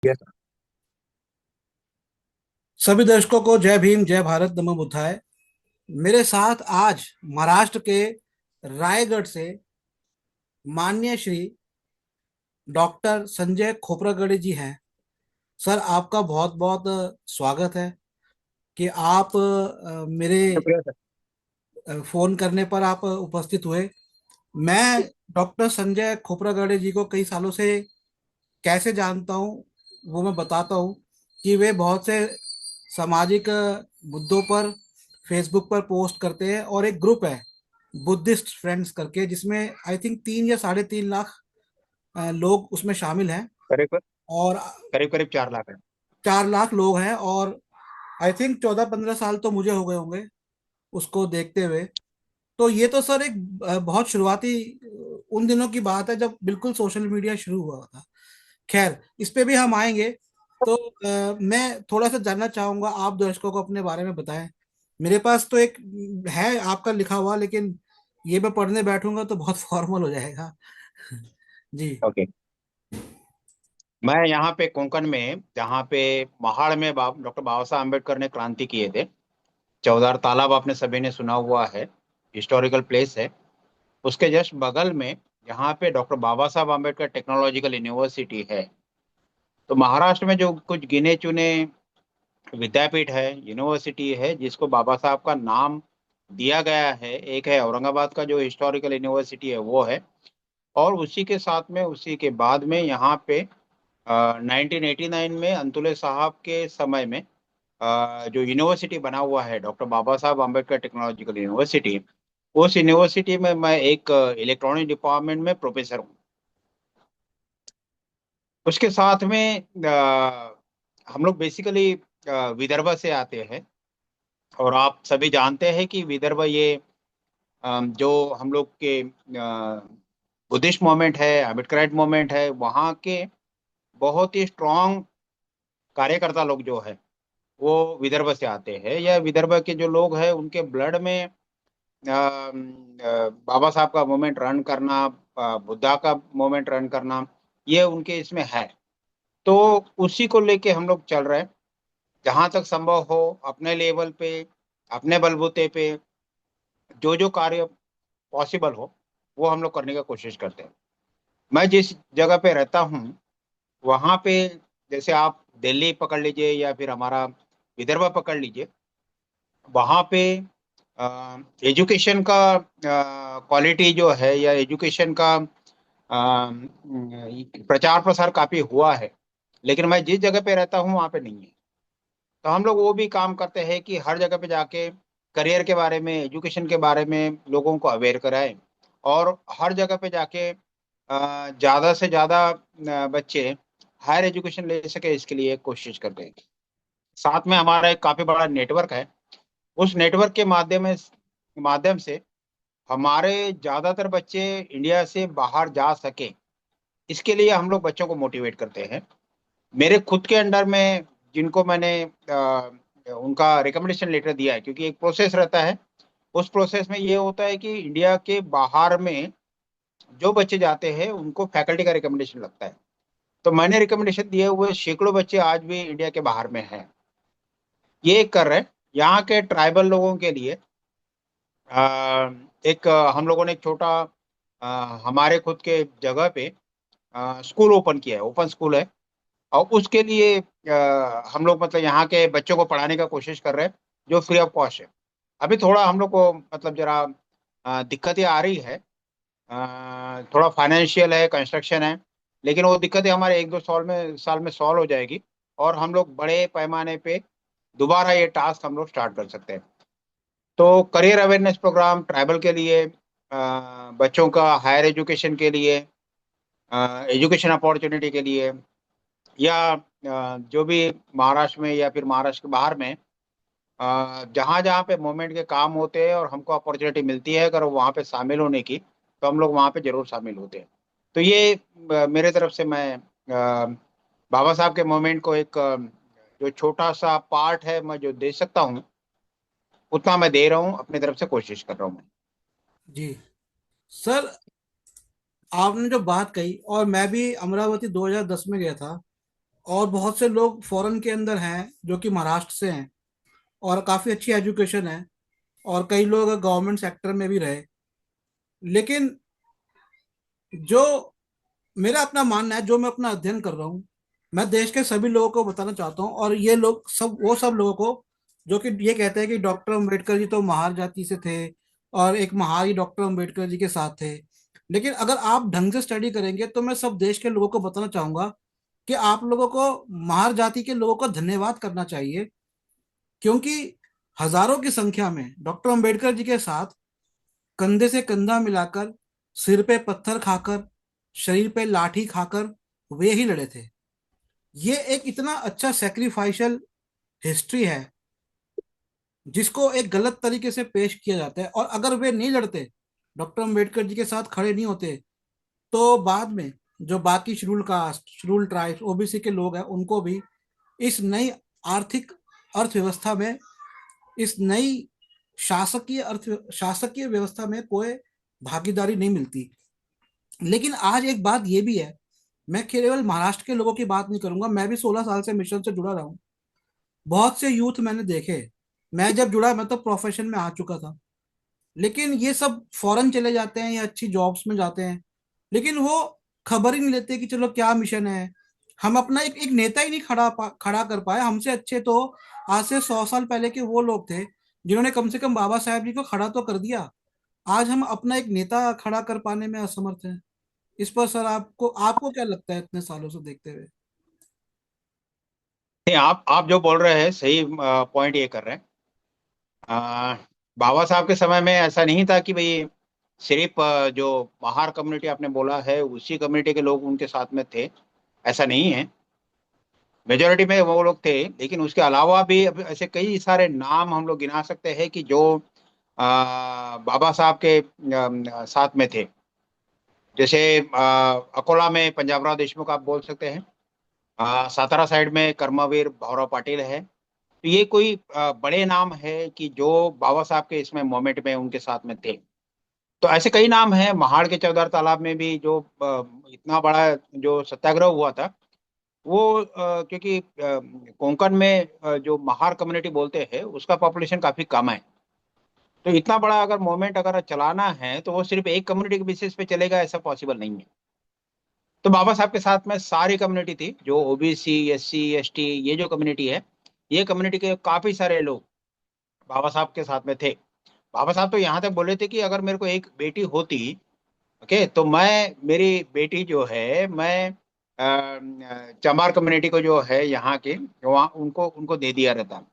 Yes. सभी दर्शकों को जय भीम, जय भारत, नमो बुद्धाय। मेरे साथ आज महाराष्ट्र के रायगढ़ से माननीय श्री डॉक्टर संजय खोपरागड़े जी हैं। सर, आपका बहुत बहुत स्वागत है कि आप मेरे शुक्रिया सर। फोन करने पर आप उपस्थित हुए। मैं डॉक्टर संजय खोपरागड़े जी को कई सालों से कैसे जानता हूँ, वो मैं बताता हूँ कि वे बहुत से सामाजिक मुद्दों पर फेसबुक पर पोस्ट करते हैं और एक ग्रुप है बुद्धिस्ट फ्रेंड्स करके, जिसमें आई थिंक 3 या 3.5 लाख लोग उसमें शामिल हैं। करीब और करीब करीब 4 लाख है। 4 लाख लोग हैं और आई थिंक 14-15 साल तो मुझे हो गए होंगे उसको देखते हुए। तो ये तो सर एक बहुत शुरुआती उन दिनों की बात है जब बिल्कुल सोशल मीडिया शुरू हुआ था। खैर, इस पे भी हम आएंगे। तो मैं थोड़ा सा जानना चाहूंगा, आप दर्शकों को अपने बारे में बताएं। मेरे पास तो एक है आपका लिखा हुआ, लेकिन ये मैं पढ़ने बैठूंगा तो बहुत फॉर्मल हो जाएगा। जी। ओके। मैं यहाँ पे कोंकण में, जहाँ पे महाड़ में डॉक्टर बाबा साहब अम्बेडकर ने क्रांति किए थे। चौदार तालाब आपने सभी ने सुना हुआ है, हिस्टोरिकल प्लेस है। उसके जस्ट बगल में यहाँ पे डॉक्टर बाबा साहब अम्बेडकर टेक्नोलॉजिकल यूनिवर्सिटी है। तो महाराष्ट्र में जो कुछ गिने चुने विद्यापीठ है, यूनिवर्सिटी है, जिसको बाबा साहब का नाम दिया गया है, एक है औरंगाबाद का जो हिस्टोरिकल यूनिवर्सिटी है, वो है। और उसी के साथ में, उसी के बाद में यहाँ पे 1989 में अंतुले साहब के समय में जो यूनिवर्सिटी बना हुआ है, डॉक्टर बाबा साहब अम्बेडकर टेक्नोलॉजिकल यूनिवर्सिटी, उस यूनिवर्सिटी में मैं एक इलेक्ट्रॉनिक डिपार्टमेंट में प्रोफेसर हूँ। उसके साथ में हम लोग बेसिकली विदर्भ से आते हैं। और आप सभी जानते हैं कि विदर्भ ये जो हम लोग के बुद्धिस्ट मोमेंट है, अम्बेडकराइट मोमेंट है, वहाँ के बहुत ही स्ट्रॉन्ग कार्यकर्ता लोग जो है वो विदर्भ से आते हैं। या विदर्भ के जो लोग हैं उनके ब्लड में बाबा साहब का मूवमेंट रन करना, बुद्धा का मूवमेंट रन करना, ये उनके इसमें है। तो उसी को लेके हम लोग चल रहे हैं। जहां तक संभव हो, अपने लेवल पे, अपने बलबूते पे जो जो कार्य पॉसिबल हो, वो हम लोग करने का कोशिश करते हैं। मैं जिस जगह पे रहता हूँ वहां पे, जैसे आप दिल्ली पकड़ लीजिए या फिर हमारा विदर्भ पकड़ लीजिए, वहाँ पे एजुकेशन का क्वालिटी जो है, या एजुकेशन का प्रचार प्रसार काफी हुआ है। लेकिन मैं जिस जगह पे रहता हूँ वहाँ पे नहीं है। तो हम लोग वो भी काम करते हैं कि हर जगह पे जाके करियर के बारे में, एजुकेशन के बारे में लोगों को अवेयर कराएं। और हर जगह पे जाके ज़्यादा से ज़्यादा बच्चे हायर एजुकेशन ले सके, इसके लिए कोशिश करते हैं। साथ में हमारा एक काफ़ी बड़ा नेटवर्क है। उस नेटवर्क के माध्यम से हमारे ज़्यादातर बच्चे इंडिया से बाहर जा सके, इसके लिए हम लोग बच्चों को मोटिवेट करते हैं। मेरे खुद के अंडर में जिनको मैंने उनका रिकमेंडेशन लेटर दिया है, क्योंकि एक प्रोसेस रहता है। उस प्रोसेस में ये होता है कि इंडिया के बाहर में जो बच्चे जाते हैं उनको फैकल्टी का रिकमेंडेशन लगता है। तो मैंने रिकमेंडेशन दिए हुए सैकड़ों बच्चे आज भी इंडिया के बाहर में हैं। ये कर रहे हैं। यहाँ के ट्राइबल लोगों के लिए एक हम लोगों ने एक छोटा हमारे खुद के जगह पे स्कूल ओपन किया है, ओपन स्कूल है। और उसके लिए हम लोग मतलब यहाँ के बच्चों को पढ़ाने का कोशिश कर रहे हैं, जो फ्री ऑफ कॉस्ट है। अभी थोड़ा हम लोग को मतलब जरा दिक्कतें आ रही है। थोड़ा फाइनेंशियल है, कंस्ट्रक्शन है। लेकिन वो दिक्कतें हमारे एक दो साल में सॉल्व हो जाएगी। और हम लोग बड़े पैमाने पे दोबारा ये टास्क हम लोग स्टार्ट कर सकते हैं। तो करियर अवेयरनेस प्रोग्राम ट्राइबल के लिए, बच्चों का हायर एजुकेशन के लिए, एजुकेशन अपॉर्चुनिटी के लिए, या जो भी महाराष्ट्र में या फिर महाराष्ट्र के बाहर में जहाँ जहाँ पे मूवमेंट के काम होते हैं और हमको अपॉर्चुनिटी मिलती है अगर वहाँ पे शामिल होने की, तो हम लोग वहाँ पे जरूर शामिल होते हैं। तो ये मेरे तरफ से मैं बाबा साहब के मूवमेंट को एक जो छोटा सा पार्ट है, मैं जो दे सकता हूँ उतना मैं दे रहा हूँ, अपनी तरफ से कोशिश कर रहा हूँ मैं। जी सर, आपने जो बात कही, और मैं भी अमरावती 2010 में गया था। और बहुत से लोग फॉरेन के अंदर हैं जो कि महाराष्ट्र से हैं, और काफी अच्छी एजुकेशन है, और कई लोग गवर्नमेंट सेक्टर में भी रहे। लेकिन जो मेरा अपना मानना है, जो मैं अपना अध्ययन कर रहा हूँ, मैं देश के सभी लोगों को बताना चाहता हूँ, और ये लोग सब, वो सब लोगों को जो कि ये कहते हैं कि डॉक्टर अम्बेडकर जी तो महार जाति से थे और एक महार ही डॉक्टर अम्बेडकर जी के साथ थे। लेकिन अगर आप ढंग से स्टडी करेंगे तो मैं सब देश के लोगों को बताना चाहूंगा कि आप लोगों को महार जाति के लोगों को धन्यवाद करना चाहिए, क्योंकि हजारों की संख्या में डॉक्टर अम्बेडकर जी के साथ कंधे से कंधा मिलाकर, सिर पे पत्थर खाकर, शरीर पे लाठी खाकर वे ही लड़े थे। ये एक इतना अच्छा सेक्रीफाइशियल हिस्ट्री है जिसको एक गलत तरीके से पेश किया जाता है। और अगर वे नहीं लड़ते, डॉक्टर अंबेडकर जी के साथ खड़े नहीं होते, तो बाद में जो बाकी schedule caste, schedule tribes, OBC के लोग हैं, उनको भी इस नई आर्थिक अर्थव्यवस्था में, इस नई शासकीय व्यवस्था में कोई भागीदारी नहीं मिलती। लेकिन आज एक बात ये भी है, मैं केवल महाराष्ट्र के लोगों की बात नहीं करूंगा, मैं भी 16 साल से मिशन से जुड़ा रहा हूँ। बहुत से यूथ मैंने देखे, मैं जब जुड़ा मैं तो प्रोफेशन में आ चुका था, लेकिन ये सब फॉरेन चले जाते हैं या अच्छी जॉब्स में जाते हैं, लेकिन वो खबर ही नहीं लेते कि चलो क्या मिशन है। हम अपना एक एक नेता ही नहीं खड़ा कर पाए। हमसे अच्छे तो आज से 100 साल पहले के वो लोग थे जिन्होंने कम से कम बाबा साहेब जी को खड़ा तो कर दिया। आज हम अपना एक नेता खड़ा कर पाने में असमर्थ हैं। इस पर सर आपको आपको क्या लगता है इतने सालों से देखते हुए? नहीं, आप जो बोल रहे हैं सही पॉइंट ये कर रहे हैं। आ, बाबा साहब के समय में ऐसा नहीं था कि भाई सिर्फ जो महार कम्युनिटी आपने बोला है उसी कम्युनिटी के लोग उनके साथ में थे, ऐसा नहीं है। मेजोरिटी में वो लोग थे, लेकिन उसके अलावा भी अब ऐसे कई सारे नाम हम लोग गिना सकते हैं कि जो बाबा साहब के साथ में थे। जैसे अकोला में पंजाबराव देशमुख आप बोल सकते हैं। सातारा साइड में कर्मवीर भाऊराव पाटिल है। तो ये कोई बड़े नाम है कि जो बाबा साहब के इसमें मोमेंट में उनके साथ में थे। तो ऐसे कई नाम हैं। महाड़ के चौधार तालाब में भी जो इतना बड़ा जो सत्याग्रह हुआ था, वो क्योंकि कोंकण में जो महार कम्युनिटी बोलते हैं उसका पॉपुलेशन काफी कम है। तो इतना बड़ा अगर मूवमेंट अगर चलाना है तो वो सिर्फ एक कम्युनिटी के बेसिस पे चलेगा, ऐसा पॉसिबल नहीं है। तो बाबा साहब के साथ में सारी कम्युनिटी थी, जो ओबीसी, एससी, एसटी, ये जो कम्युनिटी है, ये कम्युनिटी के काफी सारे लोग बाबा साहब के साथ में थे। बाबा साहब तो यहाँ तक बोले थे कि अगर मेरे को एक बेटी होती, ओके, तो मैं मेरी बेटी जो है मैं चमार कम्युनिटी को जो है यहाँ के, वहाँ उनको उनको दे दिया रहता।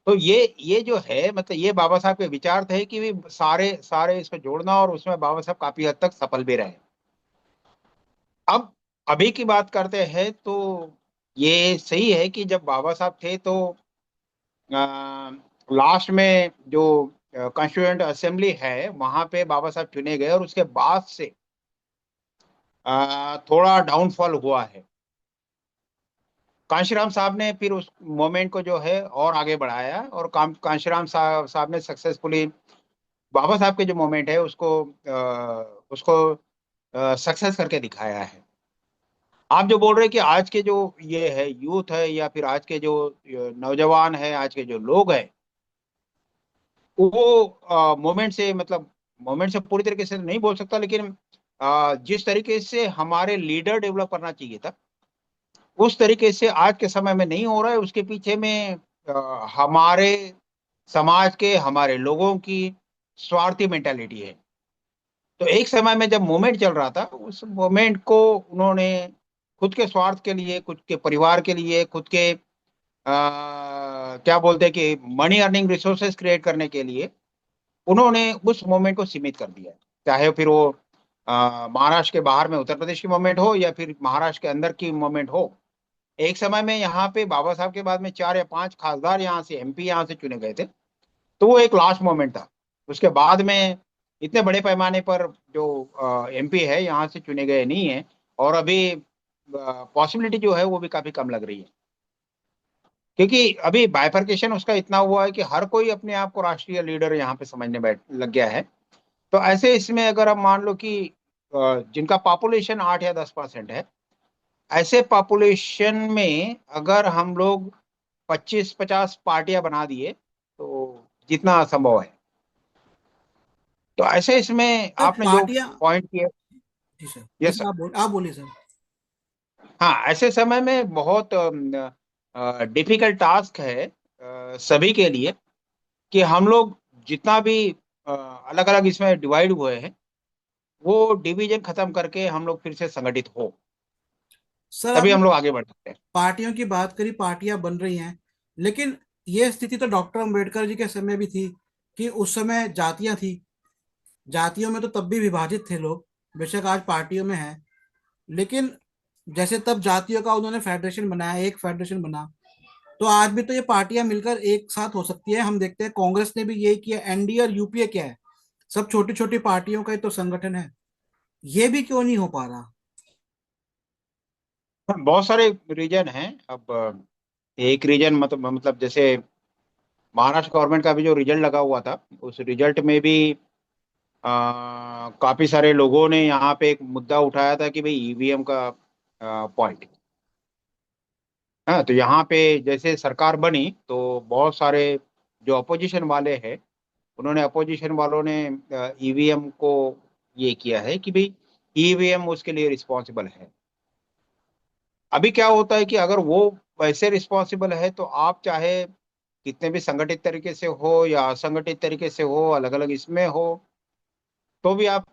तो ये जो है मतलब ये बाबा साहब के विचार थे कि भी सारे सारे इसको जोड़ना, और उसमें बाबा साहब काफी हद तक सफल भी रहे। अब अभी की बात करते हैं तो ये सही है कि जब बाबा साहब थे तो लास्ट में जो कॉन्स्टिट्यूएंट असेंबली है वहां पे बाबा साहब चुने गए, और उसके बाद से थोड़ा डाउनफॉल हुआ है। कांशीराम साहब ने फिर उस मोमेंट को जो है और आगे बढ़ाया, और कांशीराम साहब ने सक्सेसफुली बाबा साहब के जो मोमेंट है उसको सक्सेस करके दिखाया है। आप जो बोल रहे हैं कि आज के जो ये है यूथ है, या फिर आज के जो नौजवान है, आज के जो लोग हैं, वो मोमेंट से मतलब मोमेंट से पूरी तरीके से नहीं बोल सकता, लेकिन जिस तरीके से हमारे लीडर डेवलप करना चाहिए था उस तरीके से आज के समय में नहीं हो रहा है। उसके पीछे में हमारे समाज के, हमारे लोगों की स्वार्थी मेंटालिटी है। तो एक समय में जब मूवमेंट चल रहा था, उस मूवमेंट को उन्होंने खुद के स्वार्थ के लिए, खुद के परिवार के लिए, खुद के क्या बोलते हैं कि मनी अर्निंग रिसोर्सेज क्रिएट करने के लिए उन्होंने उस मूवमेंट को सीमित कर दिया है। चाहे फिर वो महाराष्ट्र के बाहर में उत्तर प्रदेश की मूवमेंट हो, या फिर महाराष्ट्र के अंदर की मूवमेंट हो। एक समय में यहाँ पे बाबा साहब के बाद में 4 या 5 खासदार यहाँ से, एमपी यहाँ से चुने गए थे। तो वो एक लास्ट मोमेंट था। उसके बाद में इतने बड़े पैमाने पर जो एमपी है यहाँ से चुने गए नहीं है। और अभी पॉसिबिलिटी जो है वो भी काफी कम लग रही है, क्योंकि अभी बाइफर्केशन उसका इतना हुआ है कि हर कोई अपने आप को राष्ट्रीय लीडर यहाँ पे समझने बैठ लग गया है। तो ऐसे इसमें अगर हम मान लो कि जिनका पॉपुलेशन 8 या 10% है, ऐसे पॉपुलेशन में अगर हम लोग 25-50 पार्टियां बना दिए तो जितना असंभव है। तो ऐसे इसमें सर आपने जो पार्टियां। पॉइंट किया। जी सर, जी यस सर, सर। आप बोलिए सर। हाँ, ऐसे समय में बहुत डिफिकल्ट टास्क है सभी के लिए कि हम लोग जितना भी अलग अलग इसमें डिवाइड हुए हैं वो डिवीजन खत्म करके हम लोग फिर से संगठित हो, सर तभी आपने हम लोग आगे बढ़ सकते हैं। पार्टियों की बात करी, पार्टियां बन रही हैं, लेकिन ये स्थिति तो डॉक्टर अंबेडकर जी के समय भी थी कि उस समय जातियां थी। जातियों में तो तब भी विभाजित थे लोग, बेशक आज पार्टियों में है, लेकिन जैसे तब जातियों का उन्होंने फेडरेशन बनाया, एक फेडरेशन बना, तो आज भी तो ये पार्टियां मिलकर एक साथ हो सकती है। हम देखते हैं कांग्रेस ने भी यही किया, एनडीए और यूपीए क्या है, सब छोटी छोटी पार्टियों का ही तो संगठन है। ये भी क्यों नहीं हो पा रहा? बहुत सारे रीजन हैं। अब एक रीजन मतलब जैसे महाराष्ट्र गवर्नमेंट का भी जो रिजल्ट लगा हुआ था, उस रिजल्ट में भी काफी सारे लोगों ने यहाँ पे एक मुद्दा उठाया था कि भाई ईवीएम का पॉइंट। हाँ, तो यहाँ पे जैसे सरकार बनी तो बहुत सारे जो अपोजिशन वाले हैं, उन्होंने अपोजिशन वालों ने ईवीएम को ये किया है कि भाई ईवीएम उसके लिए रिस्पॉन्सिबल है। अभी क्या होता है कि अगर वो वैसे रिस्पॉन्सिबल है तो आप चाहे कितने भी संगठित तरीके से हो या असंगठित तरीके से हो, अलग अलग इसमें हो, तो भी आप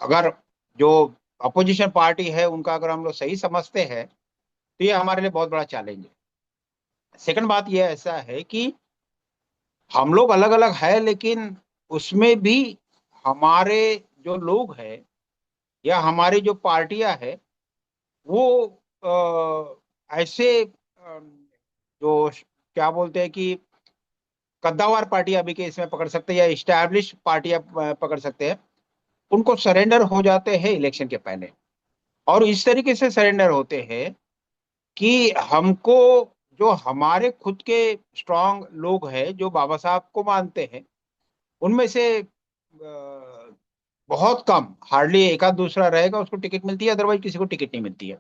अगर जो अपोजिशन पार्टी है उनका अगर हम लोग सही समझते हैं तो ये हमारे लिए बहुत बड़ा चैलेंज है। सेकंड बात ये ऐसा है कि हम लोग अलग अलग है, लेकिन उसमें भी हमारे जो लोग हैं या हमारी जो पार्टियां हैं वो ऐसे जो क्या बोलते हैं कि कद्दावर पार्टी अभी के इसमें पकड़ सकते हैं या इस्टेब्लिश पार्टियां पकड़ सकते हैं, उनको सरेंडर हो जाते हैं इलेक्शन के पहले। और इस तरीके से सरेंडर होते हैं कि हमको जो हमारे खुद के स्ट्रांग लोग हैं जो बाबा साहब को मानते हैं उनमें से बहुत कम, हार्डली एक आध दूसरा रहेगा उसको टिकट मिलती है, अदरवाइज किसी को टिकट नहीं मिलती है।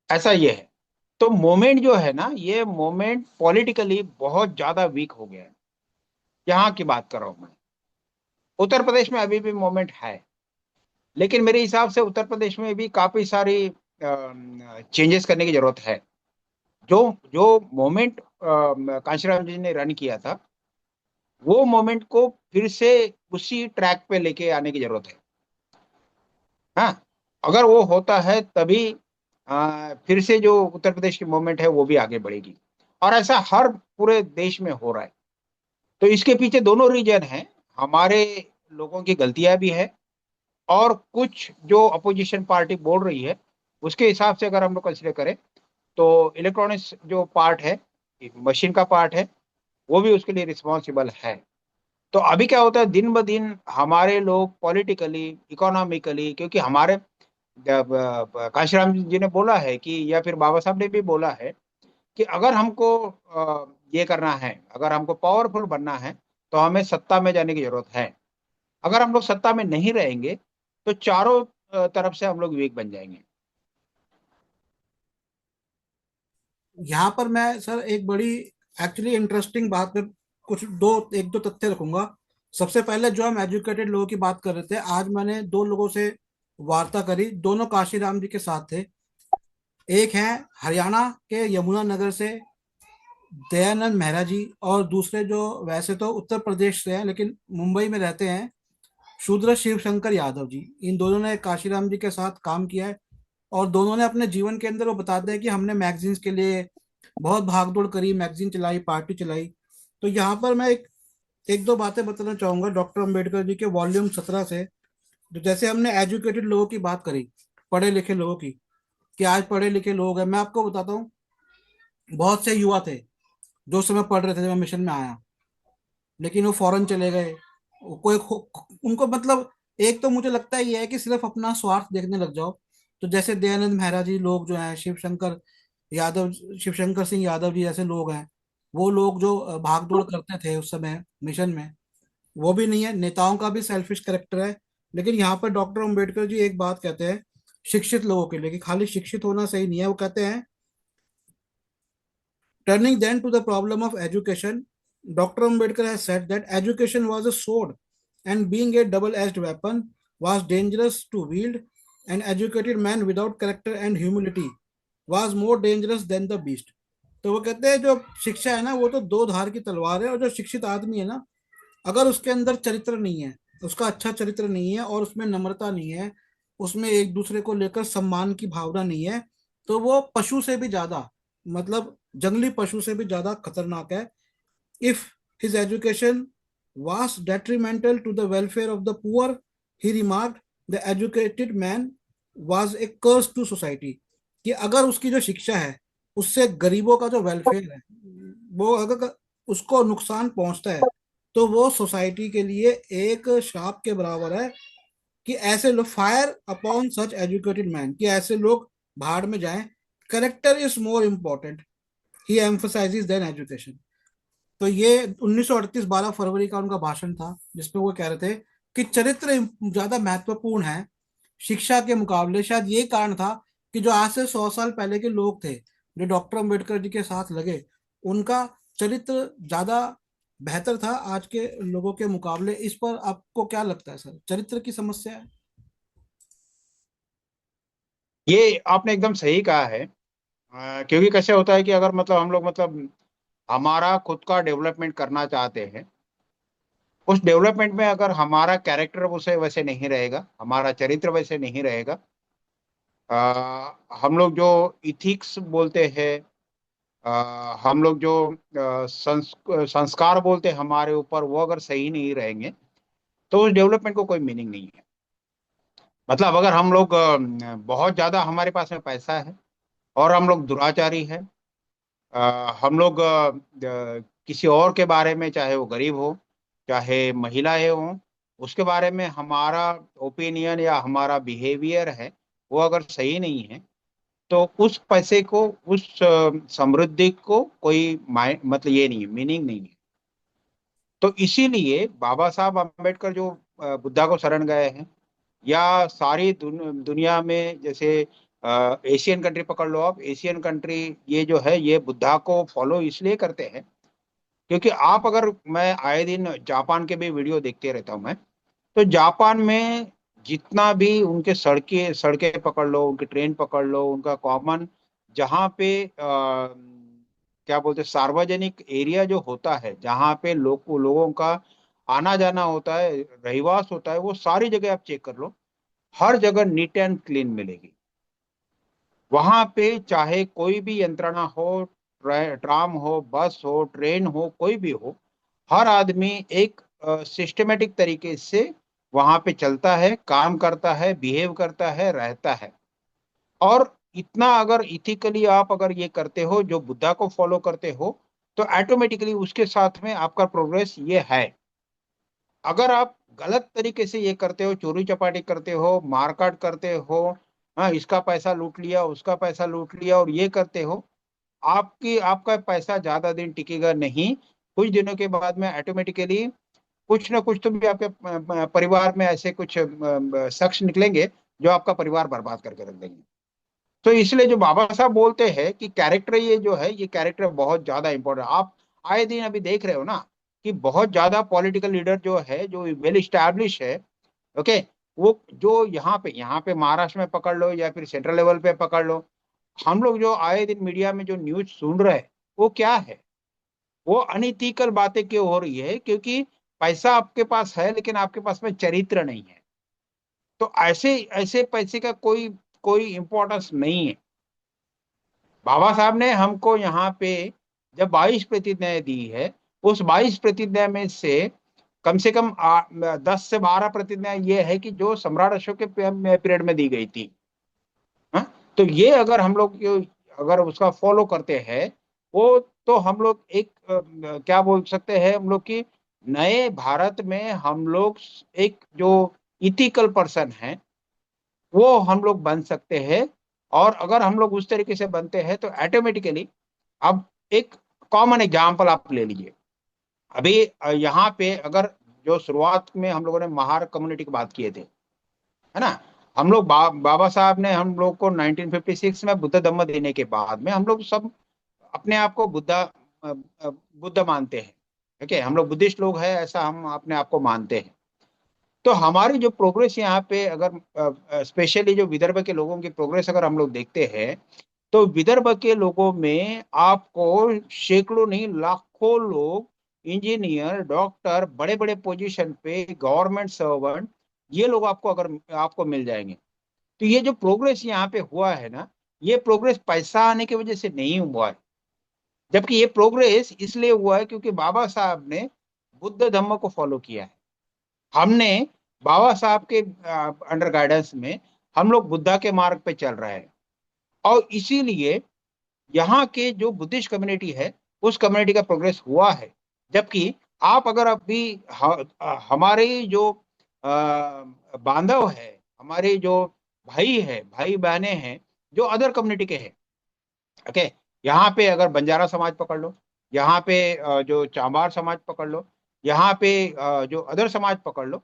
ऐसा ये है। तो मोमेंट जो है ना, ये मोमेंट पॉलिटिकली बहुत ज्यादा वीक हो गया है। यहाँ की बात कर रहा हूं मैं। उत्तर प्रदेश में अभी भी मोमेंट है, लेकिन मेरे हिसाब से उत्तर प्रदेश में भी काफी सारी चेंजेस करने की जरूरत है। जो जो मोमेंट कांशीराम जी ने रन किया था, वो मोमेंट को फिर से उसी ट्रैक पे लेके आने की जरूरत है। हाँ, अगर वो होता है तभी फिर से जो उत्तर प्रदेश की मूवमेंट है वो भी आगे बढ़ेगी। और ऐसा हर पूरे देश में हो रहा है। तो इसके पीछे दोनों रीजन हैं। हमारे लोगों की गलतियां भी है, और कुछ जो अपोजिशन पार्टी बोल रही है उसके हिसाब से अगर हम लोग कंसिडर करें तो इलेक्ट्रॉनिक्स जो पार्ट है, मशीन का पार्ट है, वो भी उसके लिए रिस्पॉन्सिबल है। तो अभी क्या होता है, दिन ब दिन हमारे लोग पॉलिटिकली, इकोनॉमिकली, क्योंकि हमारे जब काशीराम जी ने बोला है कि, या फिर बाबा साहब ने भी बोला है कि अगर हमको ये करना है, अगर हमको पावरफुल बनना है तो हमें सत्ता में जाने की जरूरत है। अगर हम लोग सत्ता में नहीं रहेंगे तो चारों तरफ से हम लोग वीक बन जाएंगे। यहाँ पर मैं सर एक बड़ी एक्चुअली इंटरेस्टिंग बात पे कुछ दो एक दो तथ्य रखूंगा। सबसे पहले जो हम एजुकेटेड लोगों की बात कर रहे थे, आज मैंने दो लोगों से वार्ता करी, दोनों काशीराम जी के साथ थे। एक है हरियाणा के यमुना नगर से दयानंद मेहरा जी, और दूसरे जो वैसे तो उत्तर प्रदेश से हैं लेकिन मुंबई में रहते हैं, शूद्र शिव शंकर यादव जी। इन दोनों ने काशीराम जी के साथ काम किया है, और दोनों ने अपने जीवन के अंदर वो बताते हैं कि हमने मैगजीन्स के लिए बहुत भागदौड़ करी, मैगजीन चलाई, पार्टी चलाई। तो यहाँ पर मैं एक एक दो बातें बताना चाहूंगा डॉक्टर अंबेडकर जी के वॉल्यूम 17 से। तो जैसे हमने एजुकेटेड लोगों की बात करी, पढ़े लिखे लोगों की, कि आज पढ़े लिखे लोग हैं, मैं आपको बताता हूँ, बहुत से युवा थे जो उस समय पढ़ रहे थे जब मैं मिशन में आया, लेकिन वो फॉरेन चले गए। वो उनको मतलब, एक तो मुझे लगता है ये है कि सिर्फ अपना स्वार्थ देखने लग जाओ। तो जैसे दयानंद मेहरा जी लोग जो हैं, यादव शिवशंकर सिंह यादव जी जैसे लोग हैं, वो लोग जो भाग दौड़ करते थे उस समय मिशन में, वो भी नहीं है। नेताओं का भी सेल्फिश करेक्टर है। लेकिन यहाँ पर डॉक्टर अम्बेडकर जी एक बात कहते हैं शिक्षित लोगों के लिए, कि खाली शिक्षित होना सही नहीं है। वो कहते हैं, turning then to the problem of education, Dr. Ambedkar has said that education was a sword, and being a double-edged weapon, was dangerous to wield. An educated man without character and humility was more dangerous than the beast. तो वो कहते हैं जो शिक्षा है ना, वो तो दो धार की तलवार है, और जो शिक्षित आदमी है ना, अगर उसके अंदर चरित्र नहीं है, उसका अच्छा चरित्र नहीं है, और उसमें नम्रता नहीं है, उसमें एक दूसरे को लेकर सम्मान की भावना नहीं है, तो वो पशु से भी ज्यादा, मतलब जंगली पशु से भी ज्यादा खतरनाक है। If his education was detrimental to the welfare of the poor, he remarked, the educated man was a curse to society। कि अगर उसकी जो शिक्षा है उससे गरीबों का जो वेलफेयर है, वो अगर उसको नुकसान पहुंचता है, तो वो सोसाइटी के लिए एक श्राप के बराबर है। कि ऐसे लोग, fire upon such educated man, कि ऐसे लोग भाड़ में जाएं। Character is more important, he emphasizes than education. तो ये 1938 12 फरवरी का उनका भाषण था, जिसमें वो कह रहे थे कि चरित्र ज्यादा महत्वपूर्ण है शिक्षा के मुकाबले। शायद ये कारण था कि जो आज से 100 साल पहले के लोग थे, जो डॉक्टर अम्बेडकर जी के साथ लगे, उनका चरित्र ज्यादा बेहतर था आज के लोगों के मुकाबले। इस पर आपको क्या लगता है सर, चरित्र की समस्या है? ये आपने एकदम सही कहा है। क्योंकि कैसे होता है कि अगर मतलब हम लोग मतलब हमारा खुद का डेवलपमेंट करना चाहते हैं, उस डेवलपमेंट में अगर हमारा कैरेक्टर उसे वैसे नहीं रहेगा, हमारा चरित्र वैसे नहीं रहेगा, हम लोग जो इथिक्स बोलते हैं, हम लोग जो संस्कार बोलते हैं हमारे ऊपर, वो अगर सही नहीं रहेंगे, तो उस डेवलपमेंट को कोई मीनिंग नहीं है। मतलब अगर हम लोग बहुत ज्यादा हमारे पास में पैसा है और हम लोग दुराचारी है, हम लोग किसी और के बारे में, चाहे वो गरीब हो चाहे महिलाएं हो, उसके बारे में हमारा ओपिनियन या हमारा बिहेवियर है, वो अगर सही नहीं है, तो उस पैसे को, उस समृद्धि को कोई मतलब ये नहीं है, मीनिंग नहीं है। तो इसीलिए बाबा साहब अम्बेडकर जो बुद्धा को शरण गए हैं, या सारी दुनिया में, जैसे एशियन कंट्री पकड़ लो आप, एशियन कंट्री ये जो है ये बुद्धा को फॉलो इसलिए करते हैं क्योंकि आप अगर, मैं आए दिन जापान के भी वीडियो देखते रहता हूँ मैं, तो जापान में जितना भी उनके सड़कें सड़कें पकड़ लो, उनकी ट्रेन पकड़ लो, उनका कॉमन जहाँ पे क्या बोलते हैं, सार्वजनिक एरिया जो होता है, जहाँ पे लोगों का आना जाना होता है, रहवास होता है, वो सारी जगह आप चेक कर लो, हर जगह नीट एंड क्लीन मिलेगी। वहां पे चाहे कोई भी यंत्रणा हो, ट्राम हो, बस हो, ट्रेन हो, कोई भी हो, हर आदमी एक सिस्टमेटिक तरीके से वहां पे चलता है, काम करता है, बिहेव करता है, रहता है। और इतना अगर इथिकली आप अगर ये करते हो, जो बुद्धा को फॉलो करते हो, तो ऑटोमेटिकली उसके साथ में आपका प्रोग्रेस ये है। अगर आप गलत तरीके से ये करते हो, चोरी चपाटी करते हो, मारकाट करते हो, हाँ, इसका पैसा लूट लिया, उसका पैसा लूट लिया, और ये करते हो, आपकी आपका पैसा ज्यादा दिन टिकेगा नहीं। कुछ दिनों के बाद में ऑटोमेटिकली कुछ ना कुछ तो भी आपके परिवार में ऐसे कुछ शख्स निकलेंगे जो आपका परिवार बर्बाद करके रख देंगे। तो इसलिए जो बाबा साहब बोलते हैं कि कैरेक्टर, ये जो है ये कैरेक्टर बहुत ज्यादा इंपॉर्टेंट है। आप आए दिन अभी देख रहे हो ना कि बहुत ज्यादा पॉलिटिकल लीडर जो है, जो वेल स्टैब्लिश है, ओके, वो जो यहाँ पे महाराष्ट्र में पकड़ लो या फिर सेंट्रल लेवल पे पकड़ लो, हम लोग जो आए दिन मीडिया में जो न्यूज सुन रहे हैं, वो क्या है, वो अनइथिकल बातें क्यों हो रही है? क्योंकि पैसा आपके पास है लेकिन आपके पास में चरित्र नहीं है। तो ऐसे ऐसे पैसे का कोई कोई इंपॉर्टेंस नहीं है। बाबा साहब ने हमको यहाँ पे जब 22 प्रतिज्ञाएं दी है, उस 22 प्रतिज्ञा में से कम 10 से 12 प्रतिज्ञा ये है कि जो सम्राट अशोक के पीरियड में दी गई थी। हाँ? तो ये अगर हम लोग अगर उसका फॉलो करते हैं, वो तो हम लोग एक क्या बोल सकते हैं, हम लोग की नए भारत में हम लोग एक जो इथिकल पर्सन है, वो हम लोग बन सकते हैं। और अगर हम लोग उस तरीके से बनते हैं तो ऑटोमेटिकली, अब एक कॉमन एग्जाम्पल आप ले लीजिए। अभी यहाँ पे अगर जो शुरुआत में हम लोगों ने महार कम्युनिटी की बात किए थे, है ना, हम लोग बाबा साहब ने हम लोग को 1956 में बुद्ध धम्म देने के बाद में हम लोग सब अपने आप को बुद्ध मानते हैं। ठीक है, हम लोग बुद्धिस्ट लोग हैं, ऐसा हम अपने आप को मानते हैं। तो हमारी जो प्रोग्रेस यहाँ पे, अगर स्पेशली जो विदर्भ के लोगों की प्रोग्रेस अगर हम लोग देखते हैं, तो विदर्भ के लोगों में आपको सैकड़ों नहीं लाखों लोग, इंजीनियर, डॉक्टर, बड़े बड़े पोजीशन पे गवर्नमेंट सर्वेंट, ये लोग आपको अगर आपको मिल जाएंगे। तो ये जो प्रोग्रेस यहाँ पे हुआ है ना, ये प्रोग्रेस पैसा आने की वजह से नहीं हुआ है, जबकि ये प्रोग्रेस इसलिए हुआ है क्योंकि बाबा साहब ने बुद्ध धम्म को फॉलो किया है। हमने बाबा साहब के अंडर गाइडेंस में हम लोग बुद्धा के मार्ग पे चल रहे हैं। और इसीलिए यहाँ के जो बुद्धिस्ट कम्युनिटी है, उस कम्युनिटी का प्रोग्रेस हुआ है। जबकि आप अगर अभी हमारे जो बांधव है, हमारे जो भाई है, भाई बहने हैं जो अदर कम्युनिटी के हैं, ओके, यहाँ पे अगर बंजारा समाज पकड़ लो, यहाँ पे जो चामार समाज पकड़ लो, यहाँ पे जो अदर समाज पकड़ लो,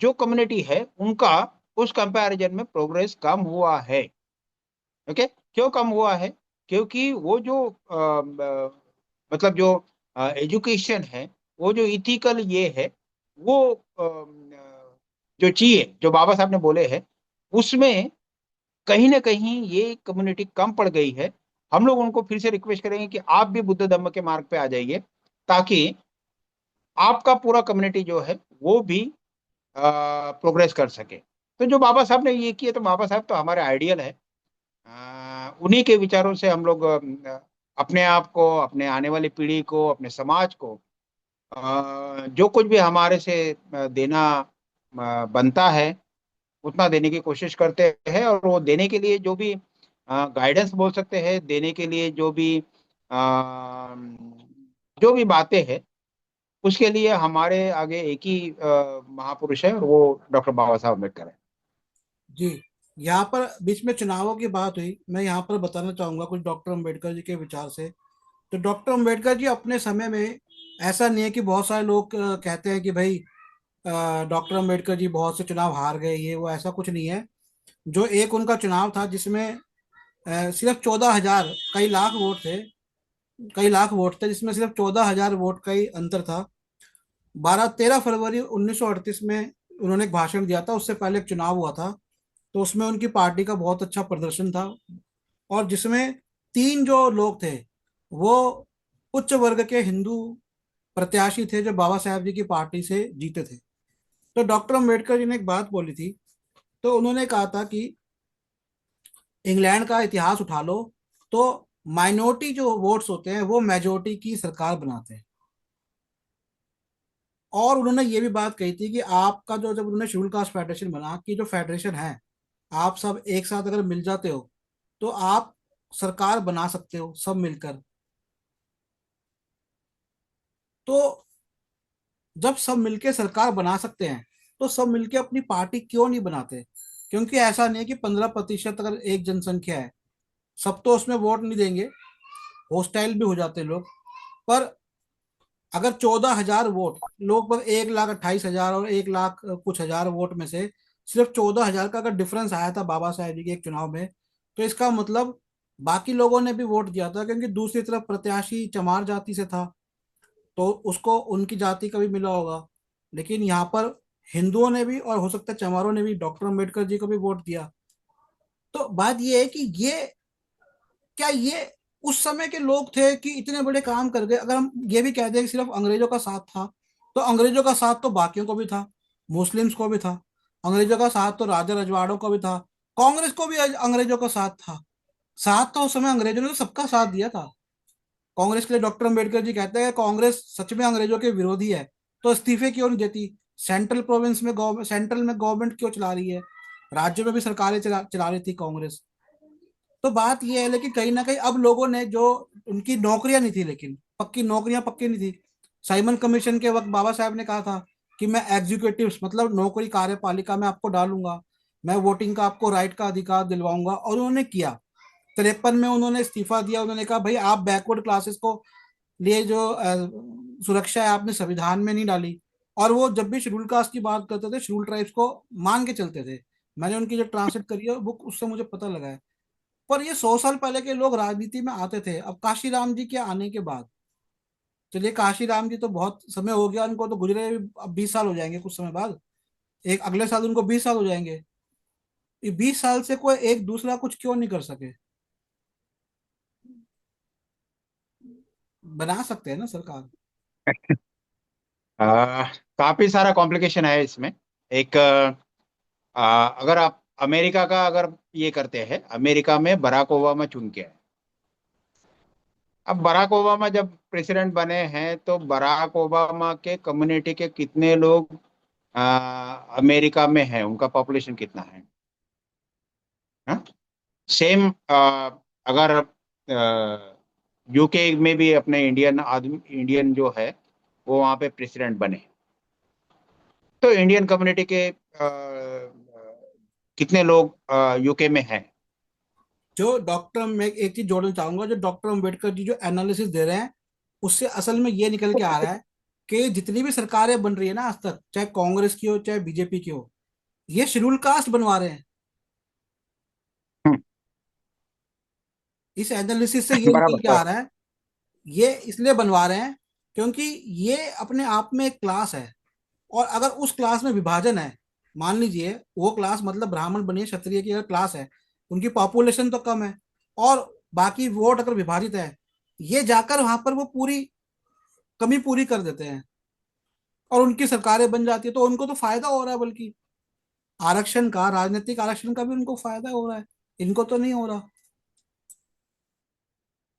जो कम्युनिटी है उनका उस कंपैरिजन में प्रोग्रेस कम हुआ है। ओके, क्यों कम हुआ है? क्योंकि वो जो मतलब जो एजुकेशन है, वो जो इथिकल ये है, वो जो चाहिए, जो बाबा साहब ने बोले हैं, उसमें कहीं ना कहीं ये कम्युनिटी कम पड़ गई है। हम लोग उनको फिर से रिक्वेस्ट करेंगे कि आप भी बुद्ध धम्म के मार्ग पे आ जाइए, ताकि आपका पूरा कम्युनिटी जो है वो भी प्रोग्रेस कर सके। तो जो बाबा साहब ने ये किया, तो बाबा साहब तो हमारे आइडियल है। उन्हीं के विचारों से हम लोग अपने आप को, अपने आने वाली पीढ़ी को, अपने समाज को जो कुछ भी हमारे से देना बनता है, उतना देने की कोशिश करते हैं। और वो देने के लिए जो भी गाइडेंस बोल सकते हैं, देने के लिए जो भी बातें हैं, उसके लिए हमारे आगे एक ही महापुरुष है, और वो डॉक्टर बाबा साहब अम्बेडकर है। जी, यहाँ पर बीच में चुनावों की बात हुई, मैं यहाँ पर बताना चाहूंगा कुछ डॉक्टर अंबेडकर जी के विचार से। तो डॉक्टर अंबेडकर जी अपने समय में, ऐसा नहीं है कि बहुत सारे लोग कहते हैं कि भाई डॉक्टर अंबेडकर जी बहुत से चुनाव हार गए, ये वो, ऐसा कुछ नहीं है। जो एक उनका चुनाव था जिसमें सिर्फ 14,000, कई लाख वोट थे, जिसमें सिर्फ 14,000 वोट का ही अंतर था। 13 फरवरी 1938 में उन्होंने एक भाषण दिया था, उससे पहले एक चुनाव हुआ था। तो उसमें उनकी पार्टी का बहुत अच्छा प्रदर्शन था, और जिसमें तीन जो लोग थे वो उच्च वर्ग के हिंदू प्रत्याशी थे, जो बाबा साहेब जी की पार्टी से जीते थे। तो डॉक्टर अम्बेडकर जी ने एक बात बोली थी। तो उन्होंने कहा था कि इंग्लैंड का इतिहास उठा लो, तो माइनॉरिटी जो वोट्स होते हैं वो मेजोरिटी की सरकार बनाते हैं। और उन्होंने ये भी बात कही थी कि आपका जो, जब उन्होंने शेड्यूल कास्ट फेडरेशन बना, कि जो फेडरेशन है, आप सब एक साथ अगर मिल जाते हो तो आप सरकार बना सकते हो सब मिलकर। तो जब सब मिलके सरकार बना सकते हैं, तो सब मिलके अपनी पार्टी क्यों नहीं बनाते? क्योंकि ऐसा नहीं है कि 15% अगर एक जनसंख्या है, सब तो उसमें वोट नहीं देंगे, होस्टाइल भी हो जाते हैं लोग। पर अगर 14,000 वोट, लगभग 1,28,000 और 1 लाख कुछ हजार वोट में से सिर्फ 14,000 का अगर डिफरेंस आया था बाबा साहेब जी के एक चुनाव में, तो इसका मतलब बाकी लोगों ने भी वोट दिया था, क्योंकि दूसरी तरफ प्रत्याशी चमार जाति से था, तो उसको उनकी जाति का भी मिला होगा। लेकिन यहाँ पर हिंदुओं ने भी, और हो सकता है चमारों ने भी, डॉक्टर अम्बेडकर जी को भी वोट दिया। तो बात ये है कि ये, क्या ये उस समय के लोग थे कि इतने बड़े काम कर गए? अगर हम ये भी कह दें कि सिर्फ अंग्रेजों का साथ था, तो अंग्रेजों का साथ तो बाकियों को भी था, मुस्लिम्स को भी था। अंग्रेजों का साथ तो राजा रजवाड़ों को भी था, कांग्रेस को भी अंग्रेजों का साथ था। साथ तो उस समय अंग्रेजों ने तो सबका साथ दिया था। कांग्रेस के लिए डॉक्टर अंबेडकर जी कहते हैं कांग्रेस सच में अंग्रेजों के विरोधी है, तो इस्तीफे क्यों नहीं देती? सेंट्रल में गवर्नमेंट क्यों चला रही है? राज्यों में भी सरकारें चला रही थी कांग्रेस। तो बात यह है, लेकिन कहीं ना कहीं अब लोगों ने जो, उनकी नौकरियां नहीं थी, लेकिन पक्की नौकरियां पक्की नहीं थी। साइमन कमीशन के वक्त बाबा साहब ने कहा था कि मैं एग्जीक्यूटिव, मतलब नौकरी कार्यपालिका में आपको डालूंगा, मैं वोटिंग का आपको राइट का अधिकार दिलवाऊंगा, और उन्होंने किया। 53 में उन्होंने इस्तीफा दिया, उन्होंने कहा भाई आप बैकवर्ड क्लासेस को लिए जो सुरक्षा है आपने संविधान में नहीं डाली। और वो जब भी शेड्यूल कास्ट की बात करते थे, शेड्यूल ट्राइब्स को मान के चलते थे, मैंने उनकी जो ट्रांसलेट करी है बुक, उससे मुझे पता लगा है। पर ये 100 साल पहले के लोग राजनीति में आते थे। अब काशीराम जी के आने के बाद, चलिए काशीराम जी तो बहुत समय हो गया उनको तो गुजरे, अब 20 साल हो जाएंगे कुछ समय बाद, एक अगले साल उनको 20 साल हो जाएंगे। ये 20 साल से कोई एक दूसरा कुछ क्यों नहीं कर सके? बना सकते हैं ना सरकार। काफी सारा कॉम्प्लिकेशन है इसमें। एक अगर आप अमेरिका का अगर ये करते हैं, अमेरिका में बराक ओबामा चुन के आए। अब बराक ओबामा जब प्रेसिडेंट बने हैं तो बराक ओबामा के कम्युनिटी के कितने लोग अमेरिका में हैं, उनका पॉपुलेशन कितना है? सेम अगर यूके में भी अपने इंडियन आदमी, इंडियन जो है वो वहाँ पे प्रेसिडेंट बने, तो इंडियन कम्युनिटी के कितने लोग यूके में हैं? जो डॉक्टर, मैं एक चीज जोड़ना चाहूंगा, जो डॉक्टर अम्बेडकर जी जो एनालिसिस दे रहे हैं, उससे असल में ये निकल के आ रहा है कि जितनी भी सरकारें बन रही है ना आज तक, चाहे कांग्रेस की हो चाहे बीजेपी की हो, ये शेड्यूल कास्ट बनवा रहे हैं। हम्म, इस एनालिसिस से ये निकल बराबर के आ बराबर। रहा है, ये इसलिए बनवा रहे हैं क्योंकि ये अपने आप में एक क्लास है। और अगर उस क्लास में विभाजन है, मान लीजिए वो क्लास मतलब ब्राह्मण बनिए क्षत्रिय की अगर क्लास है, उनकी पॉपुलेशन तो कम है, और बाकी वोट अगर विभाजित है, ये जाकर वहां पर वो पूरी कमी पूरी कर देते हैं और उनकी सरकारें बन जाती है, तो उनको तो फायदा हो रहा है, बल्कि आरक्षण का, राजनीतिक आरक्षण का भी उनको फायदा हो रहा है, इनको तो नहीं हो रहा।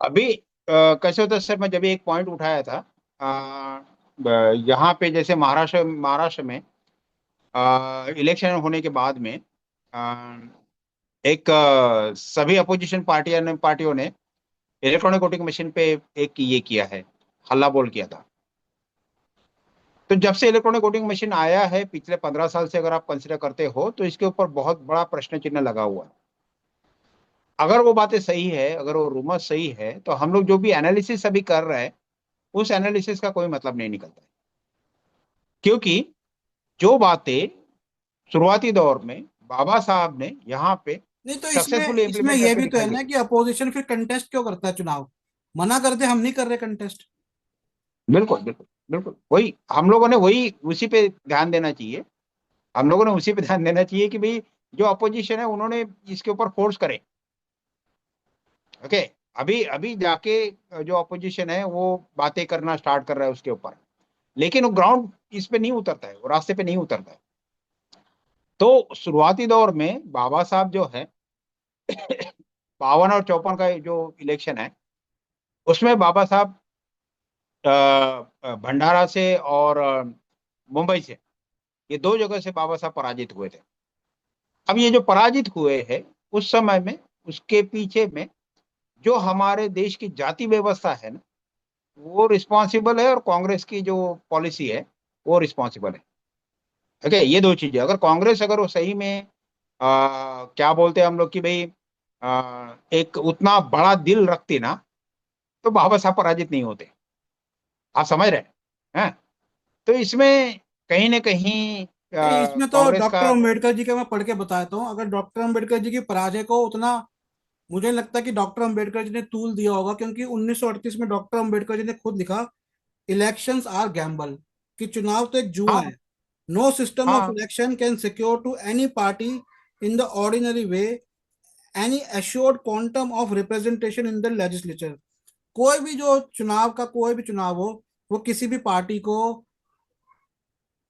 अभी कैसे होता है सर, मैं जब एक पॉइंट उठाया था, यहाँ पे जैसे महाराष्ट्र महाराष्ट्र में इलेक्शन होने के बाद में एक सभी अपोजिशन पार्टियों ने इलेक्ट्रॉनिक वोटिंग मशीन पे एक ये किया है, हल्ला बोल किया था। तो जब से इलेक्ट्रॉनिक वोटिंग मशीन आया है पिछले 15 साल से, अगर आप कंसिडर करते हो तो इसके ऊपर बहुत बड़ा प्रश्न चिन्ह लगा हुआ है। अगर वो बातें सही है, अगर वो रूमर सही है, तो हम लोग जो भी एनालिसिस अभी कर रहे हैं उस एनालिसिस का कोई मतलब नहीं निकलता है। क्योंकि जो बातें शुरुआती दौर में बाबा साहब ने यहाँ पे नहीं तो इसमें सक्सेसफुली इसमें इंप्लीमेंट ये करके भी तो है दिखाई ना है। कि अपोजिशन फिर कंटेस्ट क्यों करता है चुनाव? मना कर दे हम नहीं कर रहे कंटेस्ट। बिल्कुल बिल्कुल बिल्कुल, वही हम लोगों ने वही उसी पे ध्यान देना चाहिए। हम लोगों ने उसी पे ध्यान देना चाहिए कि भाई जो अपोजिशन है उन्होंने इसके ऊपर फोर्स करे। ओके, अभी अभी जाके जो अपोजिशन है वो बातें करना स्टार्ट कर रहा है उसके ऊपर, लेकिन वो ग्राउंड इस पे नहीं उतरता है, वो रास्ते पे नहीं उतरता है। तो शुरुआती दौर में बाबा साहब जो है 52 और 54 का जो इलेक्शन है उसमें बाबा साहब भंडारा से और मुंबई से, ये दो जगह से बाबा साहब पराजित हुए थे। अब ये जो पराजित हुए हैं उस समय में, उसके पीछे में जो हमारे देश की जाति व्यवस्था है ना, वो रिस्पॉन्सिबल है, और कांग्रेस की जो पॉलिसी है वो रिस्पॉन्सिबल है। ओके, ये दो चीजें, अगर कांग्रेस अगर वो सही में क्या बोलते हैं हम लोग कि भाई एक उतना बड़ा दिल रखती ना, तो बाबा साहब पराजित नहीं होते। आप समझ रहे हैं? तो इसमें कहीं ना कहीं नहीं, इसमें तो कांग्रेस डॉक्टर का। अम्बेडकर जी का मैं पढ़ के बताता हूँ। अगर डॉक्टर अम्बेडकर जी की पराजय को उतना, मुझे नहीं लगता कि डॉक्टर अम्बेडकर जी ने तूल दिया होगा, क्योंकि 1938 में डॉक्टर अम्बेडकर जी ने खुद लिखा, इलेक्शंस आर गैम्बल, कि चुनाव तो एक जुआ हाँ है। नो सिस्टम ऑफ हाँ election can secure to any party in the ordinary way any assured quantum of representation in the legislature. कोई भी जो चुनाव का कोई भी चुनाव हो, वो किसी भी पार्टी को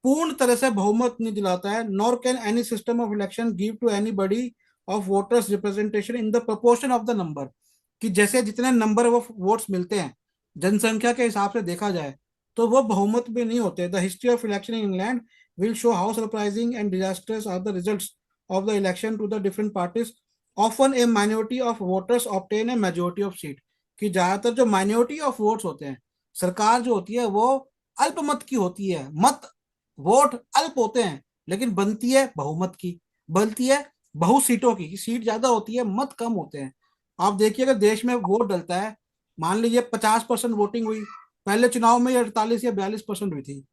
पूर्ण तरह से बहुमत नहीं दिलाता है। Nor can any system of election give to any body of voters representation in the proportion of the number, कि जैसे जितने नंबर वो वोट्स मिलते हैं जनसंख्या के हिसाब से देखा जाए, तो वो बहुमत में नहीं होते। The history of election in England will show how surprising and disasters are the results of the election to the different parties. Often a minority of voters obtain a majority of seat, कि ज्यादातर जो minority of votes होते हैं, सरकार जो होती है वो अल्पमत की होती है, मत वोट अल्प होते हैं, लेकिन बनती है बहुमत की, बनती है बहु सीटों की, सीट ज्यादा होती है मत कम होते हैं। आप देखिए अगर देश में वोट डलता है, मान लीजिए 50% वोटिंग हुई, पहले चुनाव में 48 या 42% हुई थी,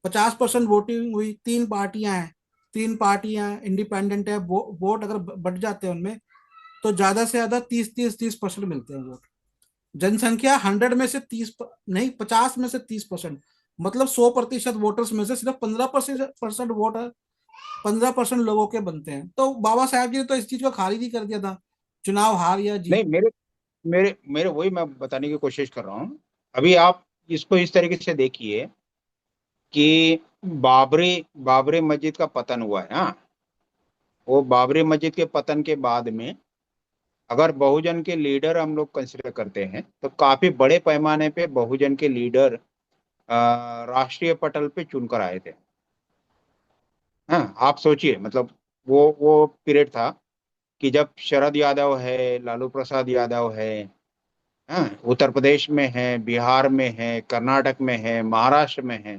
50% वोटिंग हुई, तीन पार्टियां हैं, तीन पार्टियां इंडिपेंडेंट है, वोट अगर बढ़ जाते हैं उनमें, तो ज्यादा से ज्यादा 30-30-30% मिलते हैं वोट। जनसंख्या 100 में से नहीं, 50 में से 30%, मतलब 100% वोटर्स में से सिर्फ 15% वोट, 15% लोगों के बनते हैं। तो बाबा साहब जी ने तो इस चीज को खारिज ही कर दिया था, चुनाव हार या नहीं, जीत। मेरे मेरे मेरे वही मैं बताने की कोशिश कर रहा हूँ। अभी आप इसको इस तरीके से देखिए कि बाबरी बाबरी मस्जिद का पतन हुआ है ना। वो बाबरी मस्जिद के पतन के बाद में अगर बहुजन के लीडर हम लोग कंसिडर करते हैं तो काफी बड़े पैमाने पे बहुजन के लीडर राष्ट्रीय पटल पे चुनकर आए थे। हाँ, आप सोचिए, मतलब वो पीरियड था कि जब शरद यादव है, लालू प्रसाद यादव है, हाँ, उत्तर प्रदेश में है, बिहार में है, कर्नाटक में है, महाराष्ट्र में है।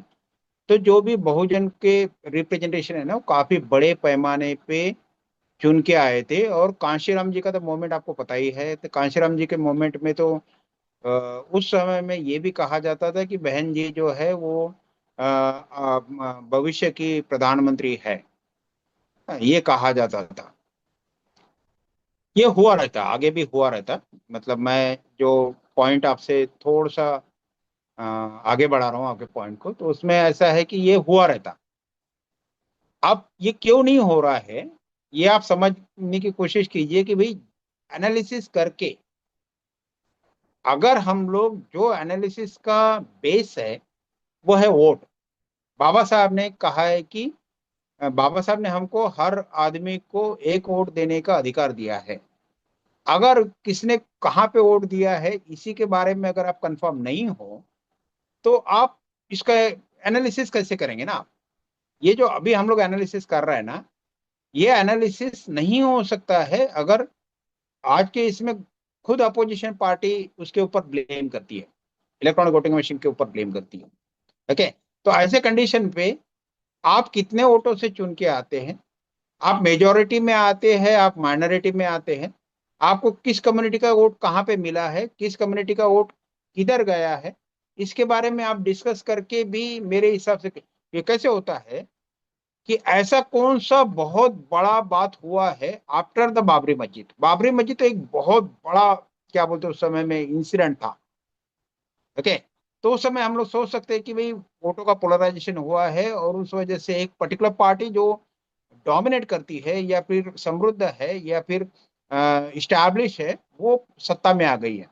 तो जो भी बहुजन के रिप्रेजेंटेशन है ना, वो काफी बड़े पैमाने पे चुन के आए थे। और कांशीराम जी का तो मोमेंट आपको पता ही है। तो कांशीराम जी के मोमेंट में तो उस समय में ये भी कहा जाता था कि बहन जी जो है वो भविष्य की प्रधानमंत्री है। ये कहा जाता था। ये हुआ रहता, आगे भी हुआ रहता। मतलब मैं जो पॉइंट आपसे थोड़ा सा आगे बढ़ा रहा हूँ आपके पॉइंट को, तो उसमें ऐसा है कि ये हुआ रहता। अब ये क्यों नहीं हो रहा है, ये आप समझने की कोशिश कीजिए कि भाई एनालिसिस करके, अगर हम लोग जो एनालिसिस का बेस है वो है वोट। बाबा साहब ने कहा है कि बाबा साहब ने हमको हर आदमी को एक वोट देने का अधिकार दिया है। अगर किसने कहाँ पे वोट दिया है इसी के बारे में अगर आप कंफर्म नहीं हो, तो आप इसका एनालिसिस कैसे करेंगे ना आप? ये जो अभी हम लोग एनालिसिस कर रहे हैं ना, ये एनालिसिस नहीं हो सकता है अगर आज के इसमें खुद अपोजिशन पार्टी उसके ऊपर ब्लेम करती है, इलेक्ट्रॉनिक वोटिंग मशीन के ऊपर ब्लेम करती है। ओके, तो ऐसे कंडीशन पे आप कितने वोटों से चुन के आते हैं, आप मेजोरिटी में आते हैं, आप माइनॉरिटी में आते हैं, आपको किस कम्युनिटी का वोट कहाँ पे मिला है, किस कम्युनिटी का वोट किधर गया है, इसके बारे में आप डिस्कस करके भी मेरे हिसाब से ये कैसे होता है कि ऐसा कौन सा बहुत बड़ा बात हुआ है आफ्टर द बाबरी मस्जिद। बाबरी मस्जिद तो एक बहुत बड़ा, क्या बोलते हैं, उस समय में इंसिडेंट था। ओके, तो उस समय हम लोग सोच सकते हैं कि भाई वोटों का पोलराइजेशन हुआ है और उस वजह से एक पर्टिकुलर पार्टी जो डोमिनेट करती है या फिर समृद्ध है या फिर इस्टैब्लिश है, वो सत्ता में आ गई है।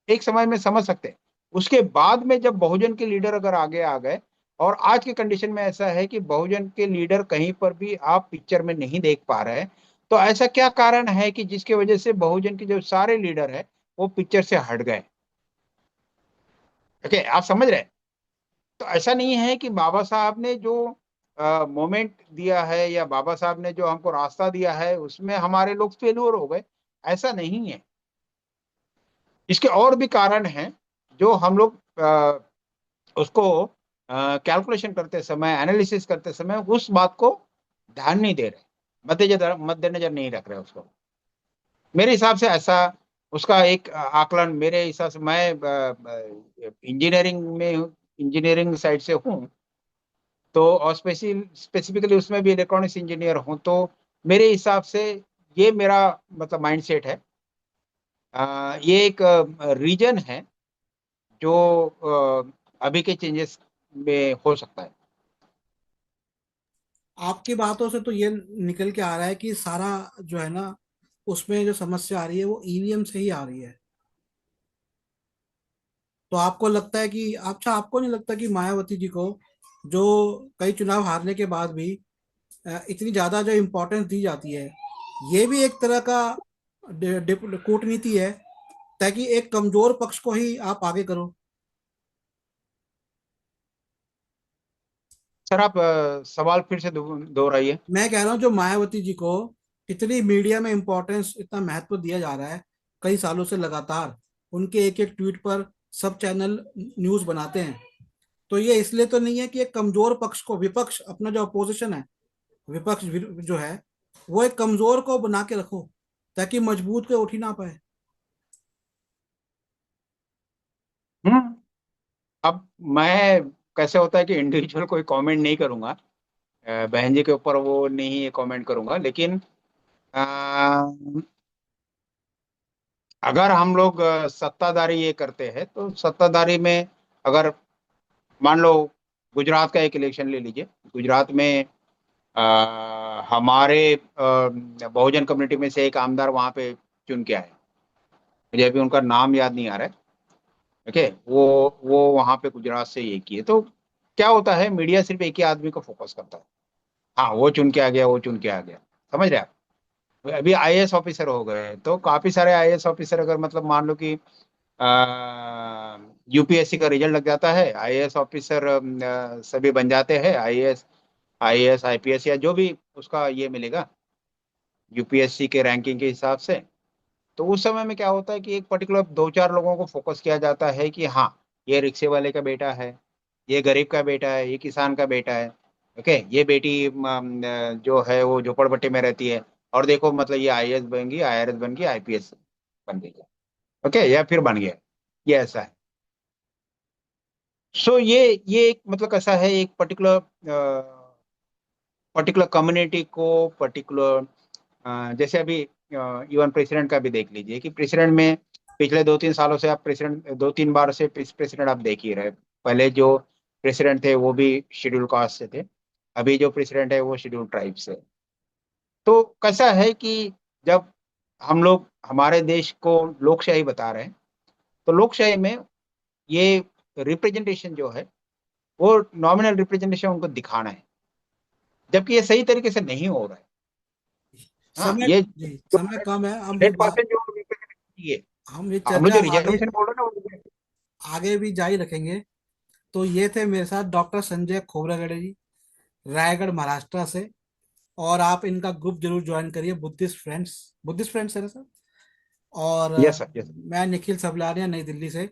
एक समय में समझ सकते हैं। उसके बाद में जब बहुजन के लीडर अगर आगे आ गए, और आज के कंडीशन में ऐसा है कि बहुजन के लीडर कहीं पर भी आप पिक्चर में नहीं देख पा रहे हैं, तो ऐसा क्या कारण है कि जिसकी वजह से बहुजन के जो सारे लीडर है वो पिक्चर से हट गए? ओके, आप समझ रहे हैं? तो ऐसा नहीं है कि बाबा साहब ने जो मोमेंट दिया है या बाबा साहब ने जो हमको रास्ता दिया है उसमें हमारे लोग फेल्योर हो गए, ऐसा नहीं है। इसके और भी कारण हैं जो हम लोग उसको कैलकुलेशन करते समय, एनालिसिस करते समय उस बात को ध्यान नहीं दे रहे, मद्देनजर नहीं रख रहे उसको। मेरे हिसाब से ऐसा उसका एक आकलन, मेरे हिसाब से, मैं इंजीनियरिंग में इंजीनियरिंग साइड से हूँ, तो और स्पेसिफिकली उसमें भी इलेक्ट्रॉनिक्स इंजीनियर हूँ, तो मेरे हिसाब से ये मेरा मतलब माइंडसेट है। ये एक रीजन है जो अभी के चेंजेस में हो सकता है। आपकी बातों से तो ये निकल के आ रहा है कि सारा जो है ना, उसमें जो समस्या आ रही है वो ईवीएम से ही आ रही है। तो आपको लगता है कि, अच्छा, आपको नहीं लगता कि मायावती जी को, जो कई चुनाव हारने के बाद भी इतनी ज्यादा जो इम्पोर्टेंस दी जाती है, ये भी एक तरह का कूटनीति है, ताकि एक कमजोर पक्ष को ही आप आगे करो? सर आप सवाल फिर से दोहराइए। मैं कह रहा हूँ जो मायावती जी को इतनी मीडिया में इम्पोर्टेंस, इतना महत्व दिया जा रहा है कई सालों से लगातार, उनके एक एक ट्वीट पर सब चैनल न्यूज बनाते हैं, तो ये इसलिए तो नहीं है कि एक कमजोर पक्ष को, विपक्ष, अपना जो अपोजिशन है, विपक्ष जो है, वो एक कमजोर को बना के रखो ताकि मजबूत को उठ ही ना पाए? हम्म अब मैं, कैसे होता है कि इंडिविजुअल कोई कमेंट नहीं करूंगा, बहन जी के ऊपर वो नहीं कमेंट करूंगा, लेकिन अ, अगर हम लोग सत्ताधारी ये करते हैं तो सत्ताधारी में, अगर मान लो गुजरात का एक इलेक्शन ले लीजिए। गुजरात में हमारे बहुजन कम्युनिटी में से एक आमदार वहां पे चुन के आए। मुझे अभी उनका नाम याद नहीं आ रहा है। ओके, वो वहां पे गुजरात से ये किए। तो क्या होता है, मीडिया सिर्फ एक ही आदमी को फोकस करता है। हाँ, वो चुन के आ गया, वो चुन के आ गया। समझ रहे आप? अभी आईएएस ऑफिसर हो गए तो काफी सारे आईएएस ऑफिसर, अगर मतलब मान लो कि यूपीएससी का रिजल्ट लग जाता है, आईएएस ऑफिसर सभी बन जाते हैं। आईएएस आईपीएस या जो भी उसका ये मिलेगा यूपीएससी के रैंकिंग के हिसाब से। तो उस समय में क्या होता है कि एक पर्टिकुलर दो चार लोगों को फोकस किया जाता है कि हाँ, ये रिक्शे वाले का बेटा है, ये गरीब का बेटा है, ये किसान का बेटा है। ओके, ये बेटी जो है वो झोपड़पट्टी में रहती है, और देखो मतलब ये आईएएस बन गई, आईआरएस बन गई, आईपीएस बन गई है। ओके, या फिर बन गया। ये ऐसा है। सो ये एक मतलब कैसा है, एक पर्टिकुलर पर्टिकुलर कम्युनिटी को, पर्टिकुलर जैसे अभी इवन प्रेसिडेंट का भी देख लीजिए कि प्रेसिडेंट में पिछले 2-3 सालों से आप प्रेसिडेंट, 2-3 बार से प्रेसिडेंट आप देख ही रहे। पहले जो प्रेसिडेंट थे वो भी शेड्यूल कास्ट से थे, अभी जो प्रेसिडेंट है वो शेड्यूल ट्राइब से है। तो कैसा है कि जब हम लोग हमारे देश को लोकशाही बता रहे हैं, तो लोकशाही में ये रिप्रेजेंटेशन जो है वो नॉमिनल रिप्रेजेंटेशन उनको दिखाना है, जबकि ये सही तरीके से नहीं हो रहा है। हाँ, समय ये जी, जो समय कम है। 100% जो रिप्रेजेंटेशन चाहिए, हम ये हम लोग चर्चा जो आगे रिजर्वेशन बोल रहे हैं ना वो। आगे भी जारी रखेंगे। तो ये थे मेरे साथ डॉक्टर संजय खोबरागड़े जी, रायगढ़ महाराष्ट्र से। और आप इनका ग्रुप जरूर ज्वाइन करिए, बुद्धिस्ट फ्रेंड्स है ना सर। और यस सर, यस। मैं निखिल सबलारिया, नई दिल्ली से।